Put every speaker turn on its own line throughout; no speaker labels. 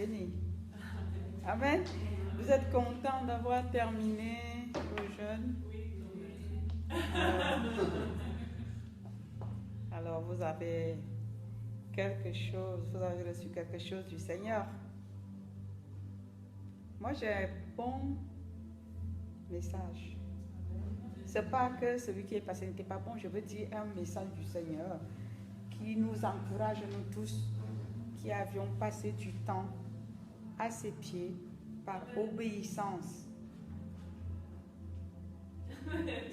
béni. Amen. Vous êtes content d'avoir terminé vos jeûnes? Alors vous avez quelque chose, vous avez reçu quelque chose du Seigneur. Moi j'ai un bon message. C'est pas que celui qui est passé n'était pas bon, je veux dire un message du Seigneur qui nous encourage, nous tous, qui avions passé du temps à ses pieds par obéissance.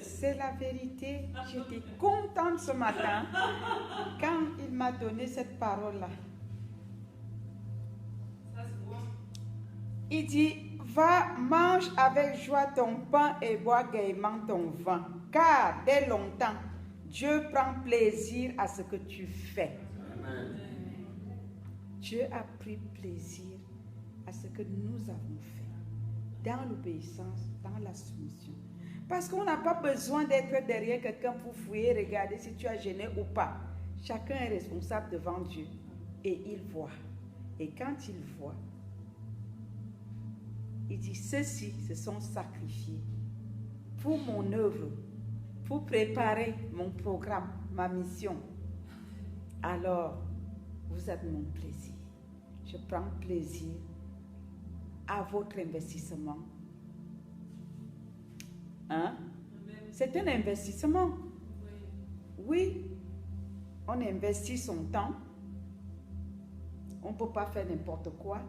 C'est la vérité. J'étais contente ce matin quand il m'a donné cette parole-là. Il dit, va, mange avec joie ton pain et bois gaiement ton vin, car dès longtemps, Dieu prend plaisir à ce que tu fais. Amen. Dieu a pris plaisir à ce que nous avons fait, dans l'obéissance, dans la soumission. Parce qu'on n'a pas besoin d'être derrière quelqu'un pour fouiller, regarder si tu as gêné ou pas. Chacun est responsable devant Dieu et il voit. Et quand il voit, il dit, ceux-ci se sont sacrifiés pour mon œuvre, pour préparer mon programme, ma mission. Alors, vous êtes mon plaisir. Je prends plaisir à votre investissement. Hein? C'est un investissement. Oui, on investit son temps. On ne peut pas faire n'importe quoi.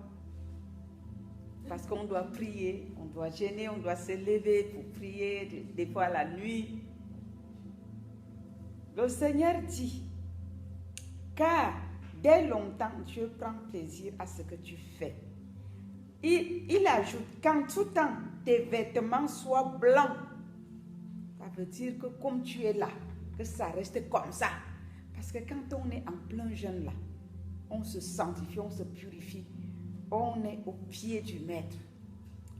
Parce qu'on doit prier, on doit jeûner, on doit se lever pour prier, des fois la nuit. Le Seigneur dit, car dès longtemps, Dieu prend plaisir à ce que tu fais. Il ajoute, qu'en tout temps, tes vêtements soient blancs. Ça veut dire que comme tu es là, que ça reste comme ça. Parce que quand on est en plein jeûne là, on se sanctifie, on se purifie. On est au pied du Maître.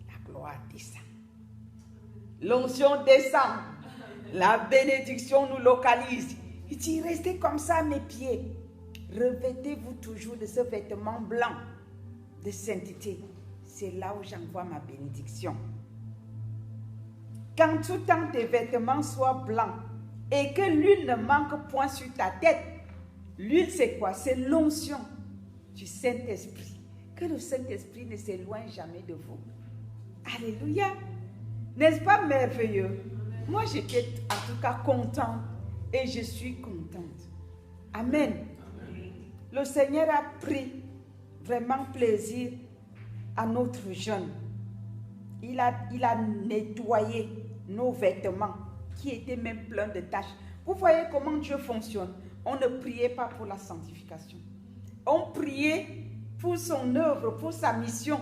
La gloire descend. L'onction descend. La bénédiction nous localise. Il dit, restez comme ça mes pieds. Revêtez-vous toujours de ce vêtement blanc de sainteté. C'est là où j'envoie ma bénédiction. Qu'en tout temps tes vêtements soient blancs et que l'huile ne manque point sur ta tête. L'huile c'est quoi? C'est l'onction du Saint-Esprit. Que le Saint-Esprit ne s'éloigne jamais de vous. Alléluia. N'est-ce pas merveilleux? Moi j'étais en tout cas contente et je suis contente. Amen. Le Seigneur a pris vraiment plaisir à notre jeûne. Il a nettoyé nos vêtements qui étaient même pleins de taches. Vous voyez comment Dieu fonctionne. On ne priait pas pour la sanctification. On priait pour son œuvre, pour sa mission,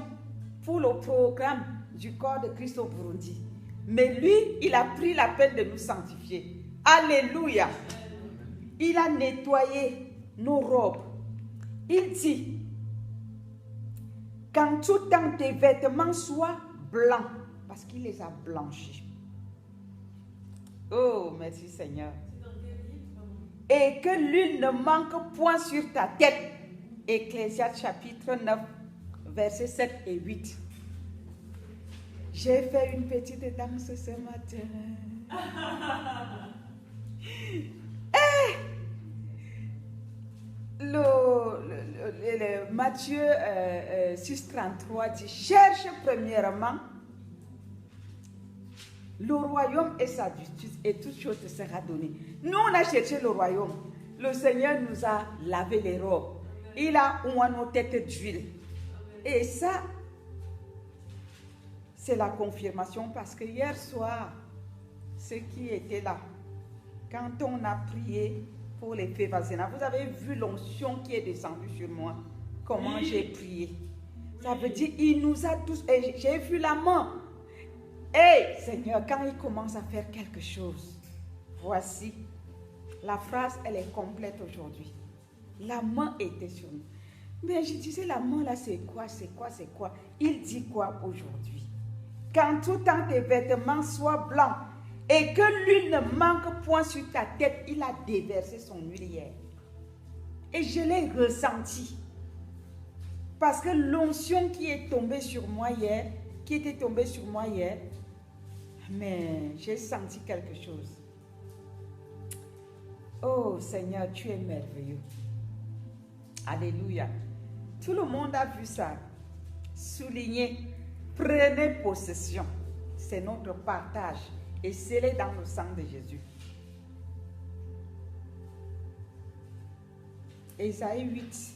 pour le programme du corps de Christ au Burundi. Mais lui, il a pris la peine de nous sanctifier. Alléluia. Il a nettoyé nos robes. Il dit, qu'en tout temps tes vêtements soient blancs, parce qu'il les a blanchis. Oh, merci Seigneur. Et que l'huile ne manque point sur ta tête. Ecclésiaste chapitre 9, versets 7 et 8. J'ai fait une petite danse ce matin. Matthieu 6,33 dit, cherche premièrement le royaume et sa justice et toute chose te sera donnée. Nous, on a cherché le royaume. Le Seigneur nous a lavé les robes. Il a oint nos têtes d'huile. Et ça, c'est la confirmation parce que hier soir, ceux qui étaient là, quand on a prié pour les Févazénas, vous avez vu l'onction qui est descendue sur moi, comment j'ai prié. Ça veut dire, il nous a tous, et j'ai vu la main. Hey Seigneur, quand il commence à faire quelque chose, voici, la phrase, elle est complète aujourd'hui. La main était sur nous. Mais je disais, la main là, c'est quoi, c'est quoi, c'est quoi? Il dit quoi aujourd'hui? Qu'en tout temps tes vêtements soient blancs et que l'huile ne manque point sur ta tête. Il a déversé son huile hier. Et je l'ai ressenti. Parce que l'onction qui est tombée sur moi hier, mais j'ai senti quelque chose. Oh Seigneur, tu es merveilleux. Alléluia. Tout le monde a vu ça. Soulignez, prenez possession. C'est notre partage et scellé dans le sang de Jésus. Ésaïe 8.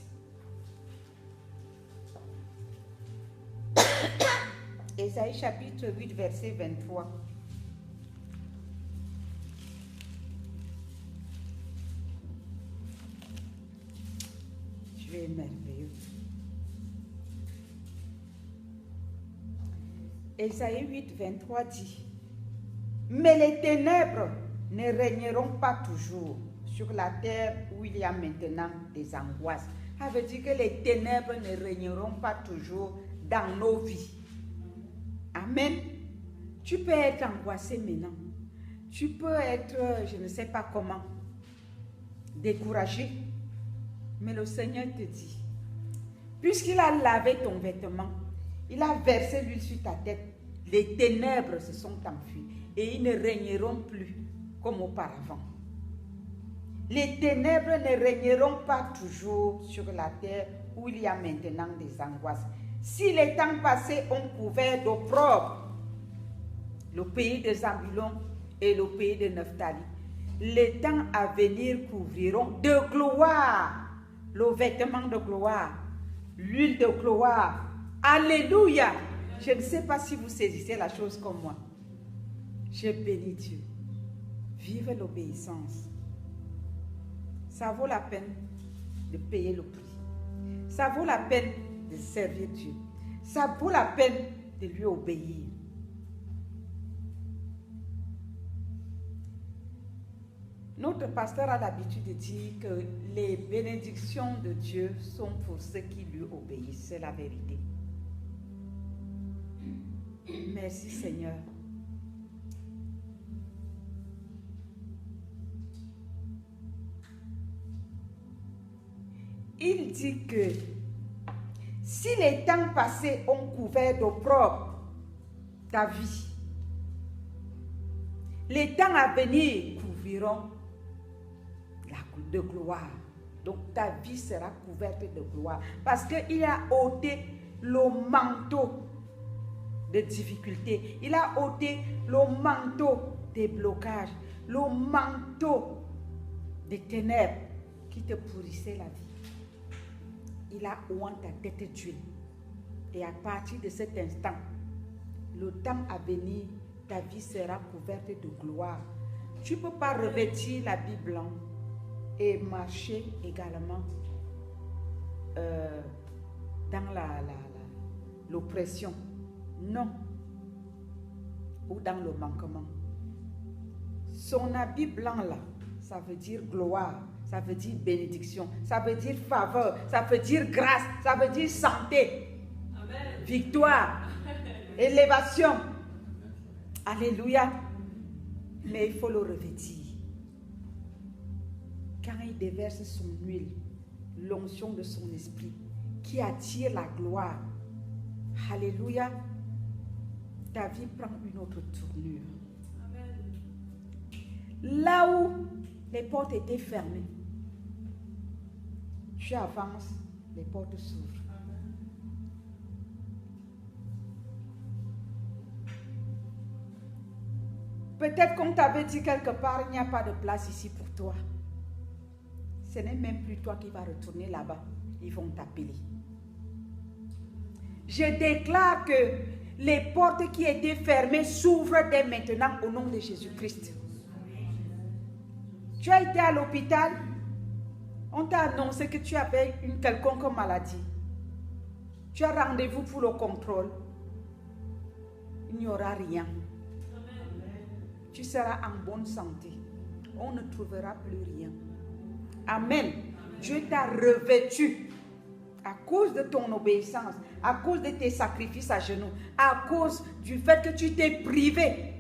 Ésaïe chapitre 8, verset 23. Tu es merveilleux. Ésaïe 8, 23 dit: mais les ténèbres ne régneront pas toujours sur la terre où il y a maintenant des angoisses. Ça veut dire que les ténèbres ne régneront pas toujours dans nos vies. Amen. Tu peux être angoissé maintenant. Tu peux être, je ne sais pas comment, découragé. Mais le Seigneur te dit, puisqu'il a lavé ton vêtement, il a versé l'huile sur ta tête, les ténèbres se sont enfuies et ils ne régneront plus comme auparavant. Les ténèbres ne régneront pas toujours sur la terre où il y a maintenant des angoisses. Si les temps passés ont couvert d'opprobre le pays de Zabulon et le pays de Nephtali, les temps à venir couvriront de gloire le vêtement de gloire, l'huile de gloire. Alléluia. Je ne sais pas si vous saisissez la chose comme moi. Je bénis Dieu. Vive l'obéissance. Ça vaut la peine de payer le prix. Ça vaut la peine de servir Dieu. Ça vaut la peine de lui obéir. Notre pasteur a l'habitude de dire que les bénédictions de Dieu sont pour ceux qui lui obéissent. C'est la vérité. Merci Seigneur. Il dit que si les temps passés ont couvert d'opprobre ta vie, les temps à venir couvriront de gloire. Donc ta vie sera couverte de gloire. Parce qu'il a ôté le manteau de difficulté. Il a ôté le manteau des blocages. Le manteau des ténèbres qui te pourrissait la vie. Il a oint ta tête d'huile. Et à partir de cet instant, le temps à venir, ta vie sera couverte de gloire. Tu ne peux pas revêtir l'habit blanc et marcher également dans l'oppression. Non. Ou dans le manquement. Son habit blanc là, ça veut dire gloire, ça veut dire bénédiction, ça veut dire faveur, ça veut dire grâce, ça veut dire santé, amen, victoire, élévation. Alléluia. Mais il faut le revêtir. Quand il déverse son huile, l'onction de son esprit, qui attire la gloire. Alléluia. Ta vie prend une autre tournure. Amen. Là où les portes étaient fermées, tu avances, les portes s'ouvrent. Peut-être qu'on t'avait dit quelque part, il n'y a pas de place ici pour toi. Ce n'est même plus toi qui vas retourner là-bas. Ils vont t'appeler. Je déclare que les portes qui étaient fermées s'ouvrent dès maintenant au nom de Jésus-Christ. Tu as été à l'hôpital, on t'a annoncé que tu avais une quelconque maladie. Tu as rendez-vous pour le contrôle. Il n'y aura rien. Tu seras en bonne santé. On ne trouvera plus rien. Amen. Amen. Dieu t'a revêtu à cause de ton obéissance, à cause de tes sacrifices à genoux, à cause du fait que tu t'es privé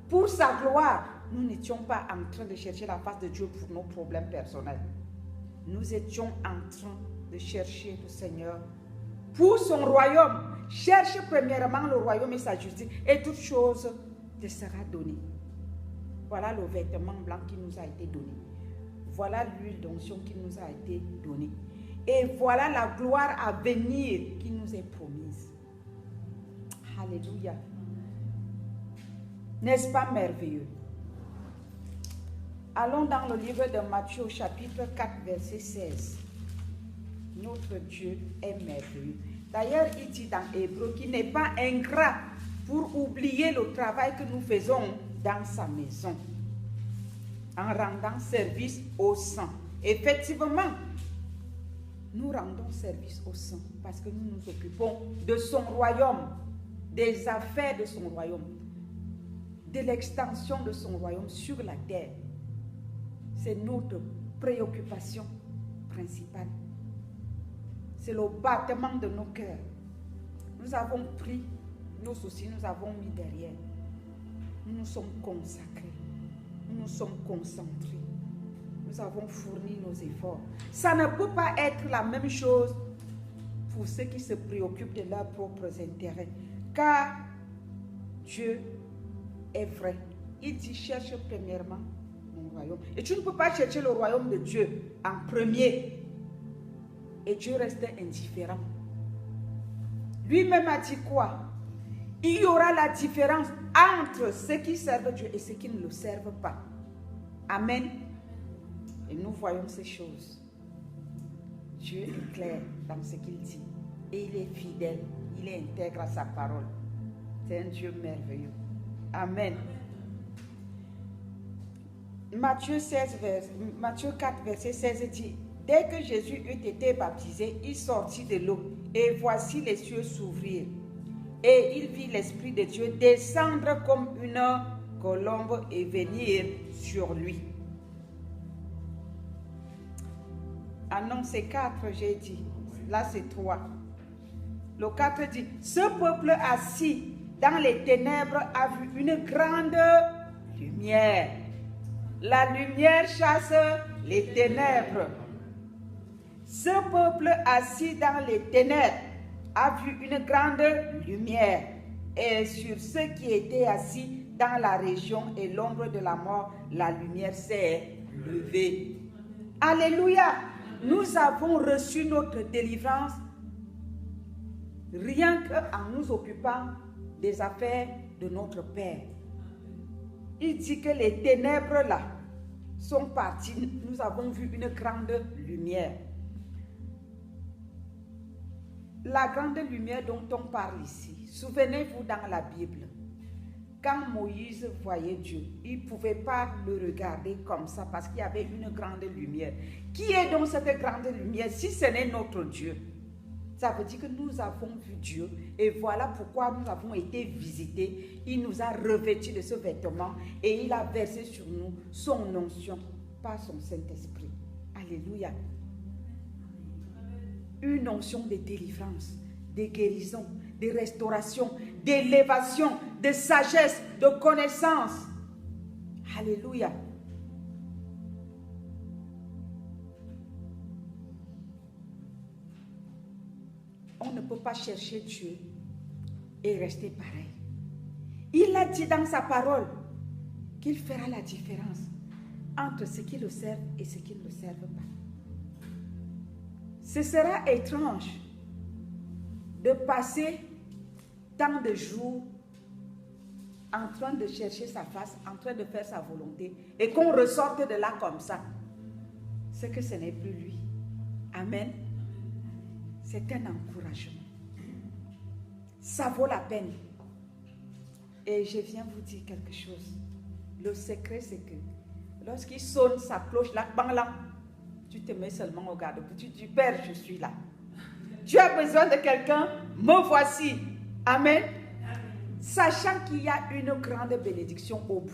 pour sa gloire. Nous n'étions pas en train de chercher la face de Dieu pour nos problèmes personnels. Nous étions en train de chercher le Seigneur pour son royaume. Cherche premièrement le royaume et sa justice, et toute chose te sera donnée. Voilà le vêtement blanc qui nous a été donné. Voilà l'huile d'onction qui nous a été donnée. Et voilà la gloire à venir qui nous est promise. Alléluia. N'est-ce pas merveilleux? Allons dans le livre de Matthieu, chapitre 4, verset 16. Notre Dieu est merveilleux. D'ailleurs, il dit dans Hébreu qu'il n'est pas ingrat pour oublier le travail que nous faisons dans sa maison, en rendant service aux saints. Effectivement, nous rendons service aux saints parce que nous nous occupons de son royaume, des affaires de son royaume, de l'extension de son royaume sur la terre. C'est notre préoccupation principale. C'est le battement de nos cœurs. Nous avons pris nos soucis, nous avons mis derrière. Nous nous sommes consacrés. Nous nous sommes concentrés. Nous avons fourni nos efforts. Ça ne peut pas être la même chose pour ceux qui se préoccupent de leurs propres intérêts. Car Dieu est vrai. Il dit, cherche premièrement mon royaume. Et tu ne peux pas chercher le royaume de Dieu en premier. Et Dieu reste indifférent. Lui-même a dit quoi? Il y aura la différence entre ceux qui servent Dieu et ceux qui ne le servent pas. Amen. Et nous voyons ces choses. Dieu est clair dans ce qu'il dit. Et il est fidèle. Il est intègre à sa parole. C'est un Dieu merveilleux. Amen. Matthieu 4, verset 16 dit, dès que Jésus eut été baptisé, il sortit de l'eau. Et voici les cieux s'ouvrir. Et il vit l'Esprit de Dieu descendre comme une colombe et venir sur lui. Ah non, c'est 4, j'ai dit. Là, c'est 3. Le 4 dit, ce peuple assis dans les ténèbres a vu une grande lumière. La lumière chasse les ténèbres. Ce peuple assis dans les ténèbres a vu une grande lumière. Et sur ceux qui étaient assis dans la région et l'ombre de la mort, la lumière s'est levée. Alléluia! Nous avons reçu notre délivrance rien qu'en nous occupant des affaires de notre Père. Il dit que les ténèbres là sont parties. Nous avons vu une grande lumière. La grande lumière dont on parle ici, souvenez-vous dans la Bible, quand Moïse voyait Dieu, il ne pouvait pas le regarder comme ça parce qu'il y avait une grande lumière. Qui est donc cette grande lumière si ce n'est notre Dieu? Ça veut dire que nous avons vu Dieu et voilà pourquoi nous avons été visités. Il nous a revêtus de ce vêtement et il a versé sur nous son onction par son Saint-Esprit. Alléluia. Une onction de délivrance, de guérison, de restauration, d'élévation, de sagesse, de connaissance. Alléluia. On ne peut pas chercher Dieu et rester pareil. Il a dit dans sa parole qu'il fera la différence entre ceux qui le servent et ceux qui ne le servent pas. Ce sera étrange de passer tant de jours en train de chercher sa face, en train de faire sa volonté, et qu'on ressorte de là comme ça. C'est que ce n'est plus lui. Amen. C'est un encouragement. Ça vaut la peine. Et je viens vous dire quelque chose. Le secret, c'est que lorsqu'il sonne sa cloche, là, bang là, tu te mets seulement au garde-boue. Tu dis, Père, je suis là. Tu as besoin de quelqu'un, me voici. Amen. Sachant qu'il y a une grande bénédiction au bout.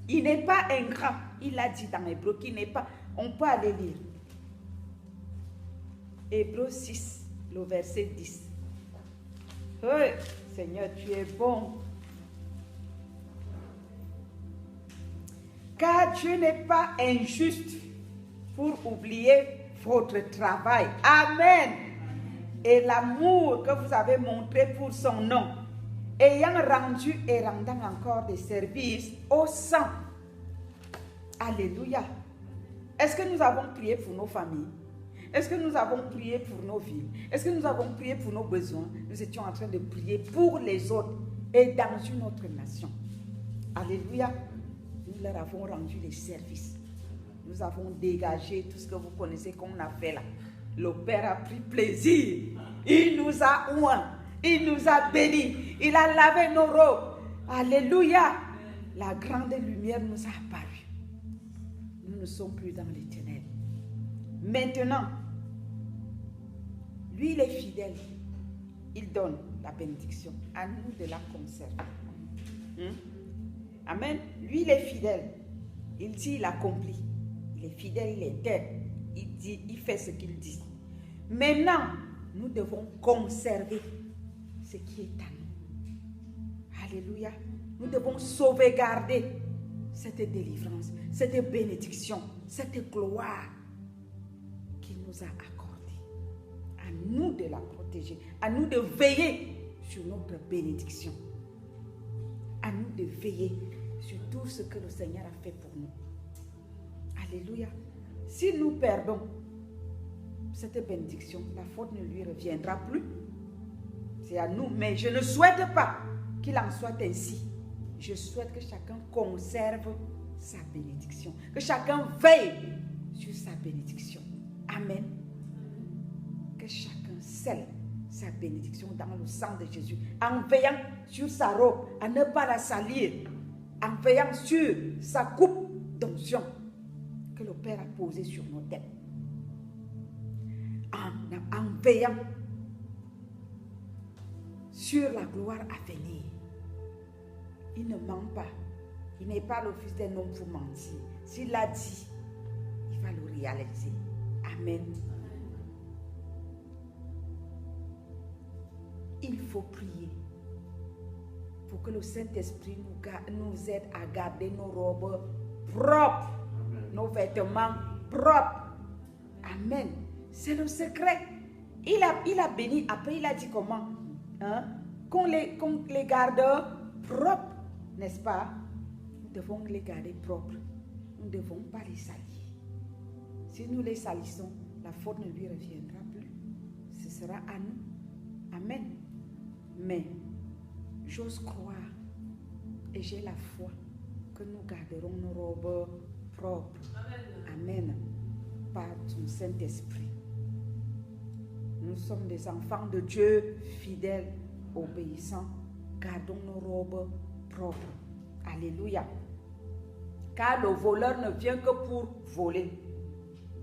Il n'est pas ingrat. Il a dit dans Hébreu qu'il n'est pas. On peut aller lire. Hébreu 6, le verset 10. Oui, Seigneur, tu es bon. Car Dieu n'est pas injuste pour oublier votre travail. Amen. et l'amour que vous avez montré pour son nom, ayant rendu et rendant encore des services aux saints. Alléluia. Est-ce que nous avons prié pour nos familles? Est-ce que nous avons prié pour nos vies? Est-ce que nous avons prié pour nos besoins? Nous étions en train de prier pour les autres et dans une autre nation. Alléluia. Nous leur avons rendu des services. Nous avons dégagé tout ce que vous connaissez qu'on a fait là. Le Père a pris plaisir. Il nous a oint. Il nous a bénis. Il a lavé nos robes. Alléluia. La grande lumière nous a apparu. Nous ne sommes plus dans les ténèbres. Maintenant, lui, il est fidèle. Il donne la bénédiction. À nous de la conserver. Amen. Lui, il est fidèle. Il dit, il accomplit. Il est fidèle, il est intègre. Il dit, il fait ce qu'il dit. Maintenant, nous devons conserver ce qui est à nous. Alléluia. Nous devons sauvegarder cette délivrance, cette bénédiction, cette gloire qu'il nous a accordée. À nous de la protéger, à nous de veiller sur notre bénédiction, à nous de veiller sur tout ce que le Seigneur a fait pour nous. Alléluia. Si nous perdons cette bénédiction, la faute ne lui reviendra plus. C'est à nous, mais je ne souhaite pas qu'il en soit ainsi. Je souhaite que chacun conserve sa bénédiction, que chacun veille sur sa bénédiction. Amen. Que chacun scelle sa bénédiction dans le sang de Jésus, en veillant sur sa robe, à ne pas la salir, en veillant sur sa coupe d'onction que le Père a posée sur nos têtes, en veillant sur la gloire à venir. Il ne ment pas. Il n'est pas le fils d'un homme pour mentir. S'il l'a dit, il va le réaliser. Amen. Il faut prier pour que le Saint-Esprit nous aide à garder nos robes propres, nos vêtements propres. Amen. C'est le secret. Il a béni. Après, il a dit comment? Qu'on les garde propres. N'est-ce pas? Nous devons les garder propres. Nous ne devons pas les salir. Si nous les salissons, la faute ne lui reviendra plus. Ce sera à nous. Amen. Mais j'ose croire et j'ai la foi que nous garderons nos robes propres. Amen. Par ton Saint-Esprit. Nous sommes des enfants de Dieu, fidèles, obéissants. Gardons nos robes propre. Alléluia. Car le voleur ne vient que pour voler,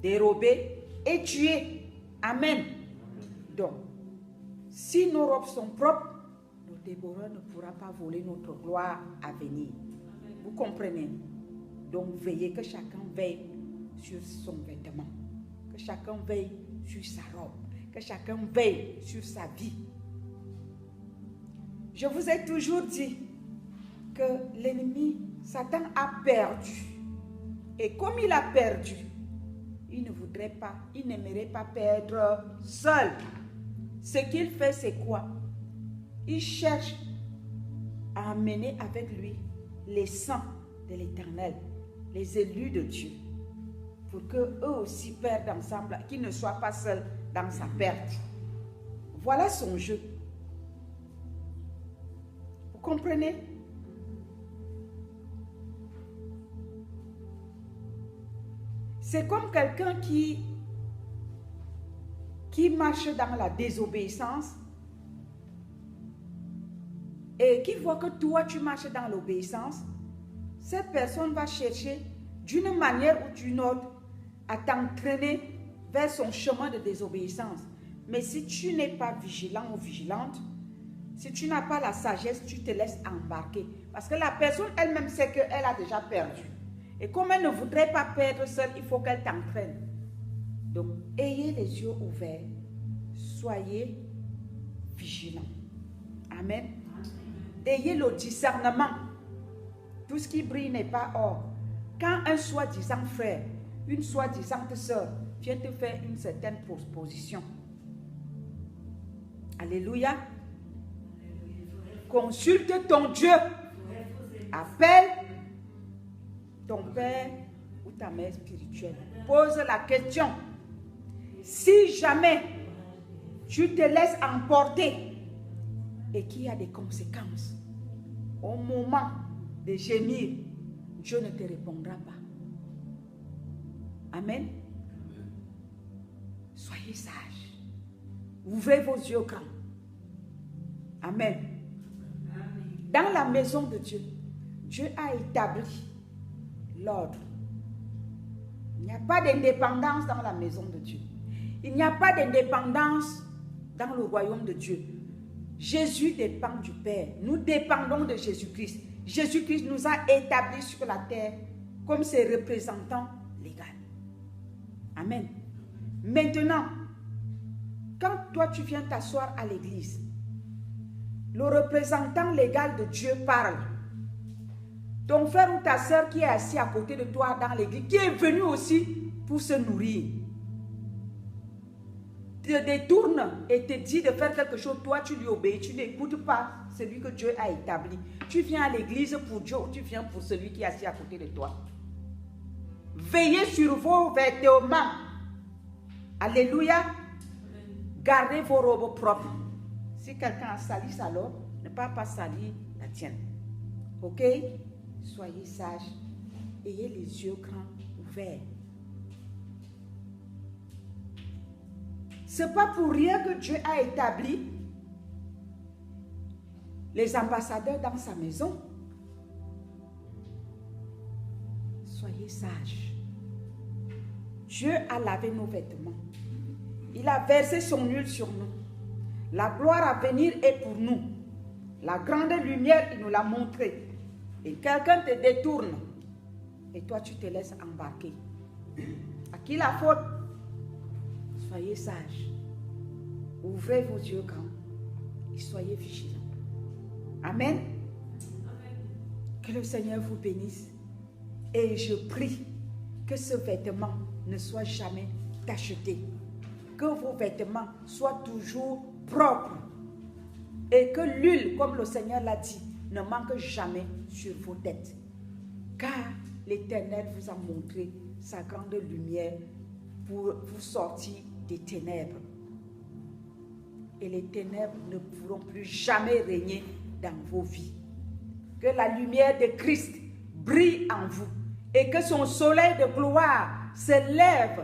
dérober et tuer. Amen. Donc, si nos robes sont propres, le dévoreur ne pourra pas voler notre gloire à venir. Vous comprenez? Donc, veillez, que chacun veille sur son vêtement, que chacun veille sur sa robe, que chacun veille sur sa vie. Je vous ai toujours dit que l'ennemi, Satan, a perdu. Et comme il a perdu, il ne voudrait pas, il n'aimerait pas perdre seul. Ce qu'il fait, c'est quoi? Il cherche à amener avec lui les saints de l'Éternel, les élus de Dieu, pour qu'eux aussi perdent ensemble, qu'ils ne soient pas seuls dans sa perte. Voilà son jeu. Vous comprenez? C'est comme quelqu'un qui marche dans la désobéissance et qui voit que toi tu marches dans l'obéissance. Cette personne va chercher d'une manière ou d'une autre à t'entraîner vers son chemin de désobéissance. Mais si tu n'es pas vigilant ou vigilante, si tu n'as pas la sagesse, tu te laisses embarquer. Parce que la personne elle-même sait qu'elle a déjà perdu. Et comme elle ne voudrait pas perdre seule, il faut qu'elle t'entraîne. Donc, ayez les yeux ouverts. Soyez vigilants. Amen. Ayez le discernement. Tout ce qui brille n'est pas or. Quand un soi-disant frère, une soi-disante sœur vient te faire une certaine proposition, Alléluia. Consulte ton Dieu. Appelle ton père ou ta mère spirituelle. Pose la question. Si jamais tu te laisses emporter et qu'il y a des conséquences, au moment de gémir, Dieu ne te répondra pas. Amen. Soyez sages. Ouvrez vos yeux grands. Amen. Dans la maison de Dieu, Dieu a établi l'ordre. Il n'y a pas d'indépendance dans la maison de Dieu. Il n'y a pas d'indépendance dans le royaume de Dieu. Jésus dépend du Père. Nous dépendons de Jésus-Christ. Jésus-Christ nous a établis sur la terre comme ses représentants légaux. Amen. Maintenant, quand toi tu viens t'asseoir à l'église, le représentant légal de Dieu parle. Ton frère ou ta soeur qui est assis à côté de toi dans l'église, qui est venu aussi pour se nourrir, te détourne et te dit de faire quelque chose, toi tu lui obéis, tu n'écoutes pas celui que Dieu a établi. Tu viens à l'église pour Dieu ou tu viens pour celui qui est assis à côté de toi. Veillez sur vos vêtements. Alléluia. Gardez vos robes propres. Si quelqu'un a sali sa robe, ne pas salir la tienne. Ok? Soyez sages. Ayez les yeux grands ouverts. Ce n'est pas pour rien que Dieu a établi les ambassadeurs dans sa maison. Soyez sages. Dieu a lavé nos vêtements. Il a versé son huile sur nous. La gloire à venir est pour nous. La grande lumière, il nous l'a montré. Et quelqu'un te détourne. Et toi, tu te laisses embarquer. À qui la faute? Soyez sages. Ouvrez vos yeux grands. Et soyez vigilants. Amen. Que le Seigneur vous bénisse. Et je prie que ce vêtement ne soit jamais tacheté. Que vos vêtements soient toujours propres. Et que l'huile, comme le Seigneur l'a dit, ne manque jamais sur vos têtes. Car l'Éternel vous a montré sa grande lumière pour vous sortir des ténèbres. Et les ténèbres ne pourront plus jamais régner dans vos vies. Que la lumière de Christ brille en vous et que son soleil de gloire se lève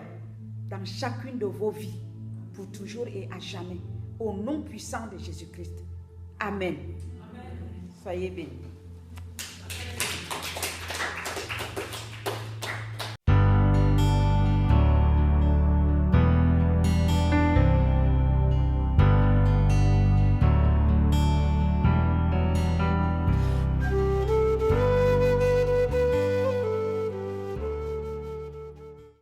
dans chacune de vos vies pour toujours et à jamais. Au nom puissant de Jésus-Christ. Amen. Amen. Soyez bénis.